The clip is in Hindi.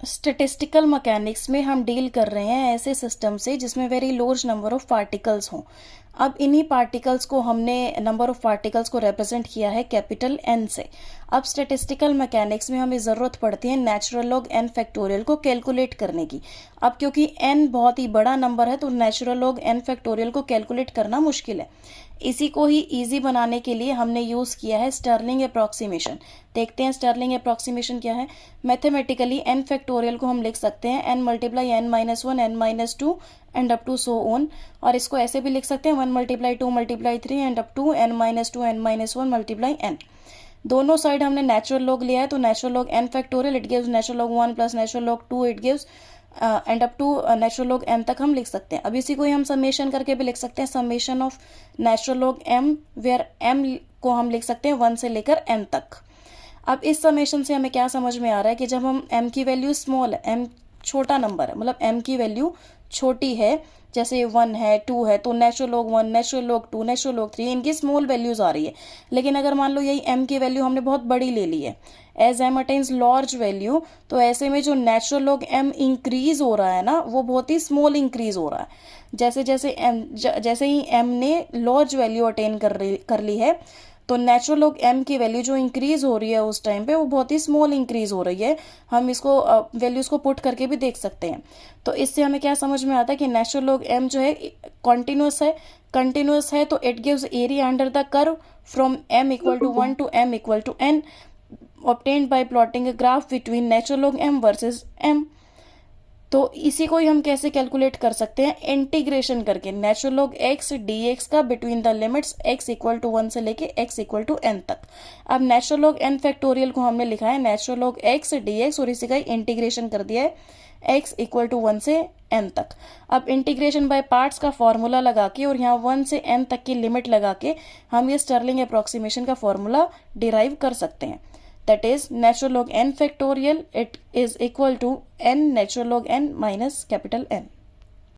स्टैटिस्टिकल मैकेनिक्स में हम डील कर रहे हैं ऐसे सिस्टम से जिसमें very large number of particles हों। अब इन्हीं पार्टिकल्स को हमने नंबर ऑफ पार्टिकल्स को रिप्रेजेंट किया है कैपिटल एन से। अब स्टैटिस्टिकल मैकेनिक्स में हमें ज़रूरत पड़ती है नेचुरल लॉग एन फैक्टोरियल को कैलकुलेट करने की। अब क्योंकि एन बहुत ही बड़ा नंबर है तो नेचुरल लॉग एन फैक्टोरियल को कैलकुलेट करना मुश्किल है। इसी को ही इजी बनाने के लिए हमने यूज़ किया है स्टर्लिंग अप्रॉक्सीमेशन। देखते हैं स्टर्लिंग अप्रॉक्सीमेशन क्या है। मैथमेटिकली एन फैक्टोरियल को हम लिख सकते हैं n multiply n minus one n minus two and up to so on. और इसको ऐसे भी लिख सकते हैं one multiply two multiply three and up to n minus two n minus one multiply n. दोनों साइड हमने नेचुरल लॉग लिया है तो natural log n factorial it gives natural log one plus natural log two it gives and up to natural log m तक हम लिख सकते हैं। अब इसी को ही हम समेशन करके भी लिख सकते हैं summation of natural log m, where m को हम लिख सकते हैं 1 से लेकर n तक। अब इस समेशन से हमें क्या समझ में आ रहा है कि जब हम m की वैल्यू स्मॉल है, m छोटा नंबर है, मतलब m की वैल्यू छोटी है, जैसे 1 है 2 है, तो natural log 1 natural log 2 natural log 3 इनकी स्मॉल वैल्यूज आ रही है। लेकिन अगर मान लो यही m की वैल्यू हमने बहुत बड़ी ले ली है, as m attains large value, तो ऐसे में जो नेचुरल लॉग m इंक्रीज हो रहा है ना वो बहुत ही स्मॉल इंक्रीज हो रहा है। जैसे ही m ने लार्ज वैल्यू अटेन कर ली है तो नेचुरल लॉग m की वैल्यू जो इंक्रीज हो रही है उस टाइम पे वो बहुत ही स्मॉल इंक्रीज हो रही है। हम इसको वैल्यूज को पुट करके भी देख सकते हैं। तो इससे हमें क्या समझ में आता है कि नेचुरल लॉग m जो है कंटिन्यूस है तो it gives area under the curve from m equal to 1 to m equal to n obtained by plotting a graph between natural log m versus m। तो इसी को ही हम कैसे कैलकुलेट कर सकते हैं, इंटीग्रेशन करके नेचुरल लॉग x dx का between the limits x equal to 1 से लेके x इक्वल टू n तक। अब नेचुरल लॉग n फैक्टोरियल को हमने लिखा है नेचुरल लॉग x dx और इसी का इंटीग्रेशन कर दिया है x इक्वल टू 1 से n तक। अब इंटीग्रेशन बाय पार्ट्स का फॉर्मूला लगा के और यहाँ 1 से n तक की लिमिट लगा के हम ये स्टर्लिंग अप्रॉक्सीमेशन का फॉर्मूला डिराइव कर सकते हैं। That is natural log n factorial, it is equal to n natural log n minus capital N।